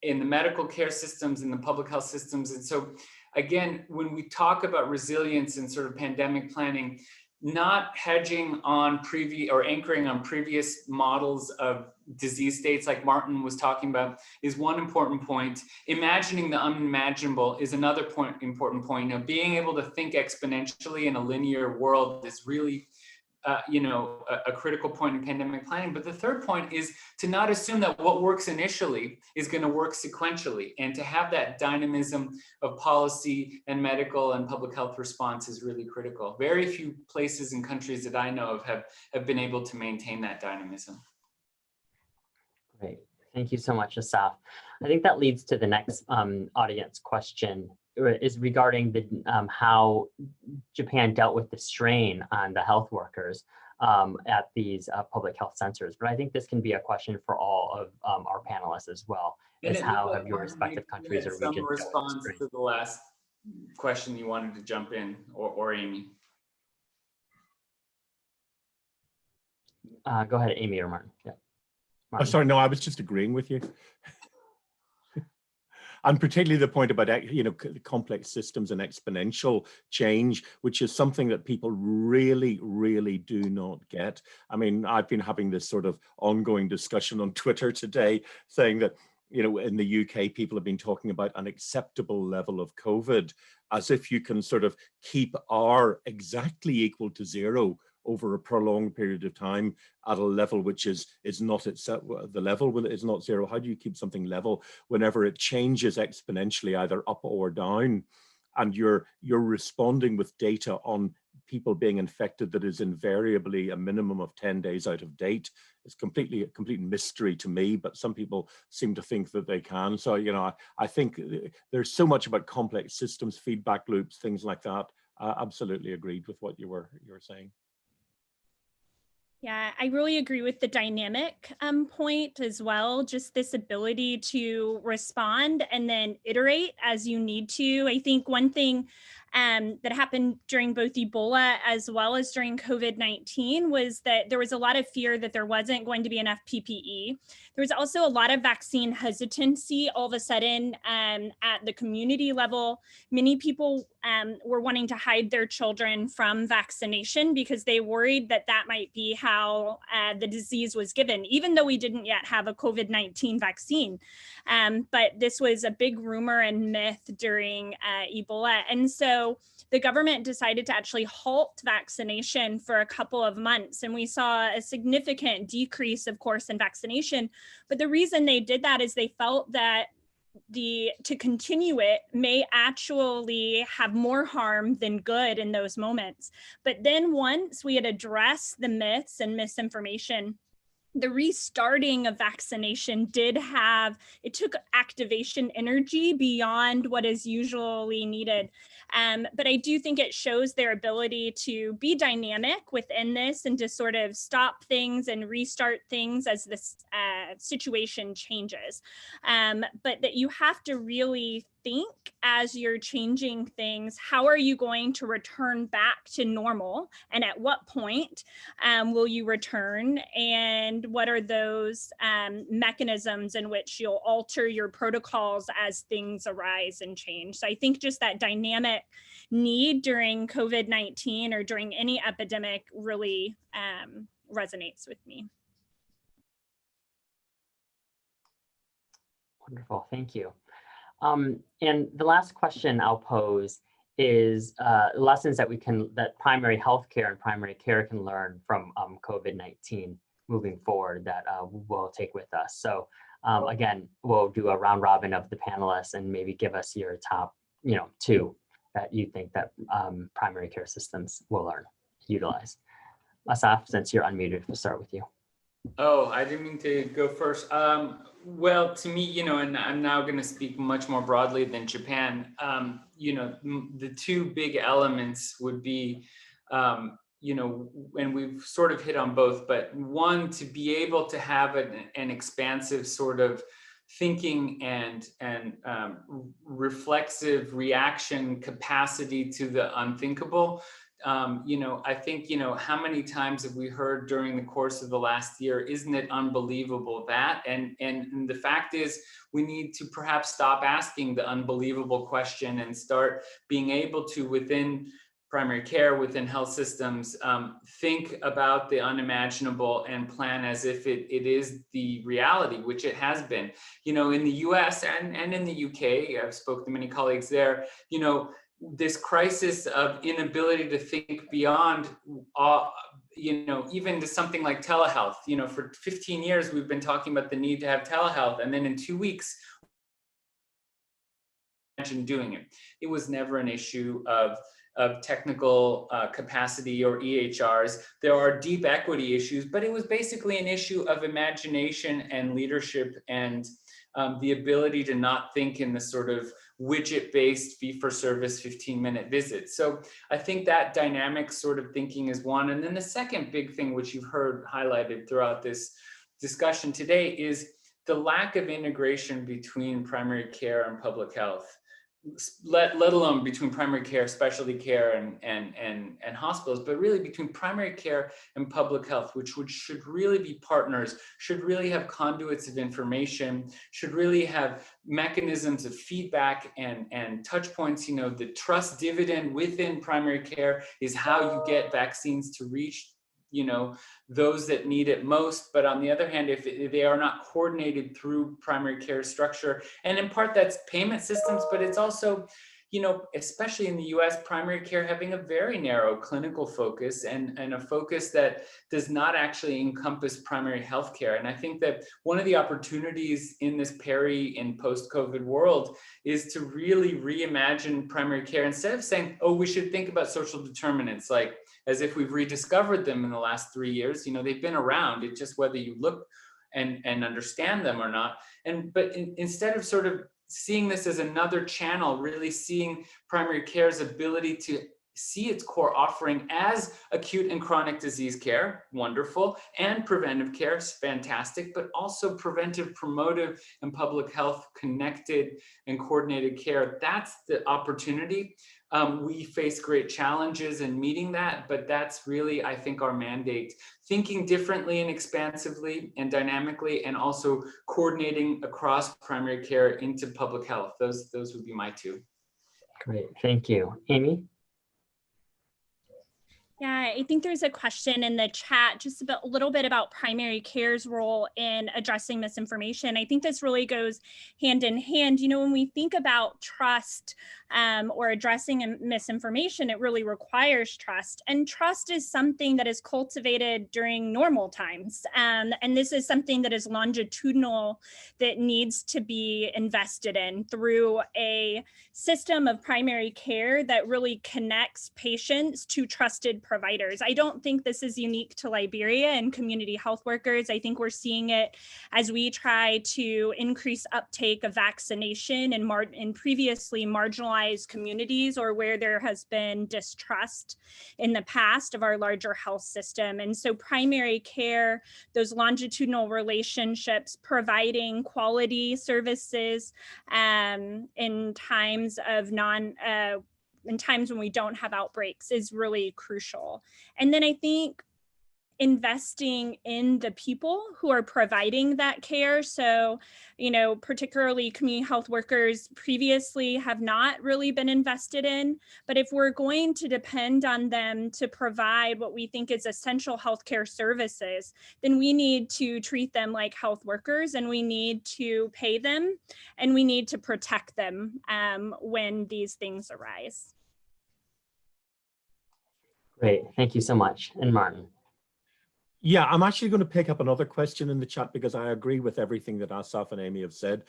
in the medical care systems, in the public health systems. And so again, when we talk about resilience and sort of pandemic planning, not hedging on previous or anchoring on previous models of disease states like Martin was talking about is one important point. Imagining the unimaginable is another important point. You know, being able to think exponentially in a linear world is really you know, a critical point in pandemic planning. But the third point is to not assume that what works initially is going to work sequentially, and to have that dynamism of policy and medical and public health response is really critical. Very few places and countries that I know of have been able to maintain that dynamism. Great. Thank you so much, Asaf. I think that leads to the next audience question, is regarding the how Japan dealt with the strain on the health workers at these public health centers. But I think this can be a question for all of our panelists as well, is how have your respective countries or regions dealt with the response strain? to the last question you wanted to jump in, or Amy? Go ahead, Amy or Martin. Yeah. Oh, Martin. sorry, no, I was just agreeing with you. And particularly the point about, you know, complex systems and exponential change, which is something that people really, really do not get. I mean, I've been having this sort of ongoing discussion on Twitter today saying that, you know, in the UK, people have been talking about an acceptable level of COVID, as if you can sort of keep R exactly equal to 0 over a prolonged period of time at a level which is not itself, the level is not 0. How do you keep something level whenever it changes exponentially, either up or down, and you're responding with data on people being infected that is invariably a minimum of 10 days out of date is a complete mystery to me, but some people seem to think that they can. So, you know, I think there's so much about complex systems, feedback loops, things like that. Absolutely agreed with what you were saying. Yeah, I really agree with the dynamic point as well. Just this ability to respond and then iterate as you need to. I think one thing that happened during both Ebola as well as during COVID-19 was that there was a lot of fear that there wasn't going to be enough PPE. There was also a lot of vaccine hesitancy all of a sudden at the community level. Many people were wanting to hide their children from vaccination because they worried that that might be how the disease was given, even though we didn't yet have a COVID-19 vaccine. But this was a big rumor and myth during Ebola. And so the government decided to actually halt vaccination for a couple of months. And we saw a significant decrease, of course, in vaccination. But the reason they did that is they felt that to continue it may actually have more harm than good in those moments. But then once we had addressed the myths and misinformation, the restarting of vaccination it took activation energy beyond what is usually needed. But I do think it shows their ability to be dynamic within this and to sort of stop things and restart things as this situation changes. But that you have to really think as you're changing things, how are you going to return back to normal? And at what point will you return? And what are those mechanisms in which you'll alter your protocols as things arise and change? So I think just that dynamic need during COVID-19 or during any epidemic really resonates with me. Wonderful, thank you. And the last question I'll pose is lessons that primary healthcare and primary care can learn from COVID-19 moving forward that we'll take with us. So again, we'll do a round robin of the panelists and maybe give us your top, two that you think that primary care systems will utilize. Asaf, since you're unmuted, we'll start with you. Oh, I didn't mean to go first. Well, to me, and I'm now going to speak much more broadly than Japan. The two big elements would be, and we've sort of hit on both, but one, to be able to have an expansive sort of thinking and reflexive reaction capacity to the unthinkable. I think, how many times have we heard during the course of the last year, isn't it unbelievable that? And the fact is, we need to perhaps stop asking the unbelievable question and start being able to, within primary care, within health systems, think about the unimaginable and plan as if it is the reality, which it has been. In the US and in the UK, I've spoken to many colleagues there, this crisis of inability to think beyond, even to something like telehealth. For 15 years, we've been talking about the need to have telehealth. And then in 2 weeks, imagine doing it. It was never an issue of technical capacity or EHRs. There are deep equity issues, but it was basically an issue of imagination and leadership and the ability to not think in the sort of widget-based fee-for-service 15-minute visit. So I think that dynamic sort of thinking is one. And then the second big thing, which you've heard highlighted throughout this discussion today, is the lack of integration between primary care and public health, let alone between primary care, specialty care, and hospitals, but really between primary care and public health, which should really be partners, should really have conduits of information, should really have mechanisms of feedback and touch points. The trust dividend within primary care is how you get vaccines to reach those that need it most. But on the other hand, if they are not coordinated through primary care structure, and in part that's payment systems, but it's also, you know, especially in the US, primary care having a very narrow clinical focus and a focus that does not actually encompass primary health care. And I think that one of the opportunities in this peri and post-COVID world is to really reimagine primary care instead of saying, oh, we should think about social determinants, like as if we've rediscovered them in the last 3 years. You know, they've been around. It's just whether you look and understand them or not. But instead of sort of seeing this as another channel, really seeing primary care's ability to see its core offering as acute and chronic disease care, wonderful, and preventive care, fantastic, but also preventive, promotive, and public health connected and coordinated care. That's the opportunity. We face great challenges in meeting that, but that's really, I think, our mandate. Thinking differently and expansively and dynamically, and also coordinating across primary care into public health. Those would be my two. Great, thank you. Amy? Yeah, I think there's a question in the chat just a little bit about primary care's role in addressing misinformation. I think this really goes hand in hand. You know, when we think about trust or addressing misinformation, it really requires trust. And trust is something that is cultivated during normal times. And this is something that is longitudinal, that needs to be invested in through a system of primary care that really connects patients to trusted providers. I don't think this is unique to Liberia and community health workers. I think we're seeing it as we try to increase uptake of vaccination in previously marginalized communities, or where there has been distrust in the past of our larger health system. And so primary care, those longitudinal relationships, providing quality services in times of in times when we don't have outbreaks is really crucial. And then I think investing in the people who are providing that care. So, you know, particularly community health workers previously have not really been invested in, but if we're going to depend on them to provide what we think is essential healthcare services, then we need to treat them like health workers, and we need to pay them, and we need to protect them when these things arise. Great, thank you so much. And Martin. Yeah, I'm actually going to pick up another question in the chat because I agree with everything that Asaf and Amy have said.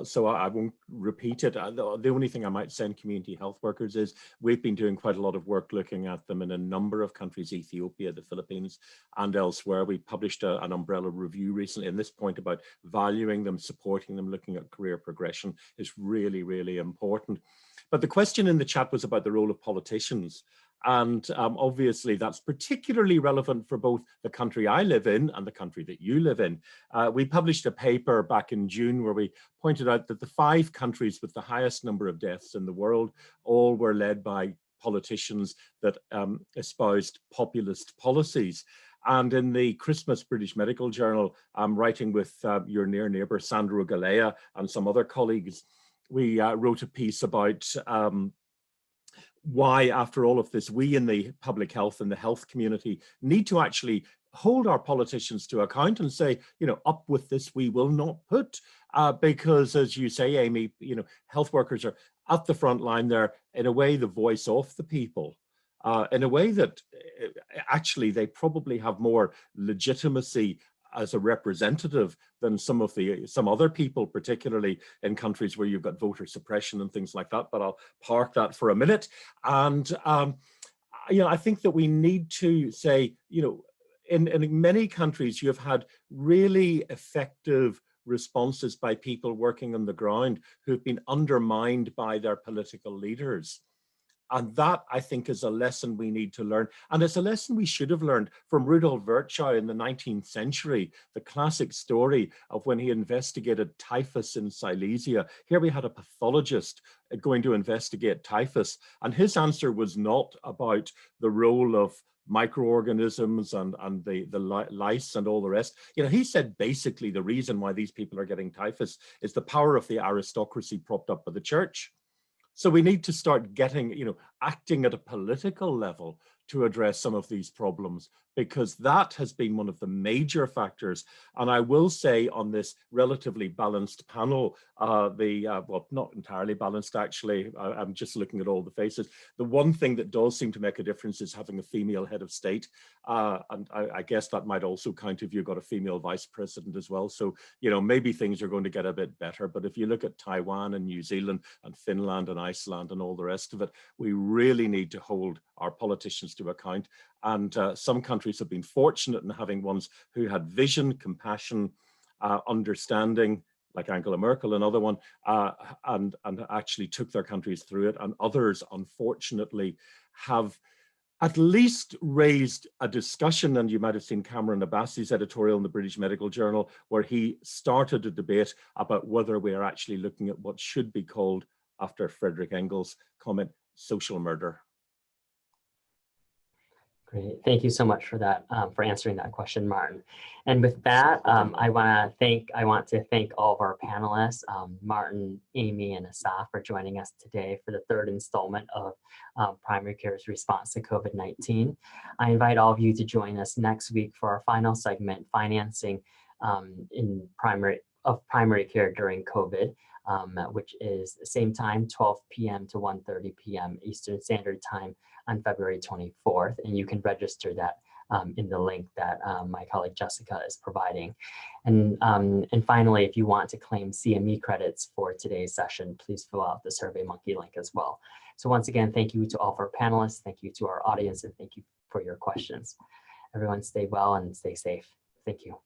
So I won't repeat it. The only thing I might say in community health workers is we've been doing quite a lot of work looking at them in a number of countries, Ethiopia, the Philippines, and elsewhere. We published an umbrella review recently, and this point about valuing them, supporting them, looking at career progression is really, really important. But the question in the chat was about the role of politicians. And obviously that's particularly relevant for both the country I live in and the country that you live in. We published a paper back in June where we pointed out that the 5 countries with the highest number of deaths in the world all were led by politicians that espoused populist policies. And in the Christmas British Medical Journal, I'm writing with your near neighbour Sandro Galea and some other colleagues, we wrote a piece about why, after all of this, we in the public health and the health community need to actually hold our politicians to account and say, you know, up with this, we will not put, because as you say, Amy, you know, health workers are at the front line. They're in a way the voice of the people, in a way that actually they probably have more legitimacy as a representative than some other people, particularly in countries where you've got voter suppression and things like that. But I'll park that for a minute. And you know, I think that we need to say, you know, in many countries you have had really effective responses by people working on the ground who've been undermined by their political leaders. And that, I think, is a lesson we need to learn. And it's a lesson we should have learned from Rudolf Virchow in the 19th century, the classic story of when he investigated typhus in Silesia. Here we had a pathologist going to investigate typhus, and his answer was not about the role of microorganisms and the lice and all the rest. You know, he said basically the reason why these people are getting typhus is the power of the aristocracy propped up by the church. So we need to start getting, you know, acting at a political level to address some of these problems, because that has been one of the major factors. And I will say on this relatively balanced panel, well, not entirely balanced actually, I'm just looking at all the faces. The one thing that does seem to make a difference is having a female head of state. And I guess that might also count if you've got a female vice president as well. So, you know, maybe things are going to get a bit better. But if you look at Taiwan and New Zealand and Finland and Iceland and all the rest of it, we really need to hold our politicians to account. And some countries have been fortunate in having ones who had vision, compassion, understanding, like Angela Merkel, another one, and actually took their countries through it. And others, unfortunately, have at least raised a discussion, and you might have seen Cameron Abbasi's editorial in the British Medical Journal, where he started a debate about whether we are actually looking at what should be called, after Frederick Engels' comment, social murder. Great. Thank you so much for that, for answering that question, Martin. And with that, I want to thank all of our panelists, Martin, Amy, and Asaf, for joining us today for the third installment of Primary Care's response to COVID-19. I invite all of you to join us next week for our final segment, financing in primary care during COVID, which is the same time, 12 p.m. to 1:30 p.m. Eastern Standard Time on February 24th. And you can register that in the link that my colleague Jessica is providing. And finally, if you want to claim CME credits for today's session, please fill out the SurveyMonkey link as well. So once again, thank you to all of our panelists, thank you to our audience, and thank you for your questions. Everyone stay well and stay safe. Thank you.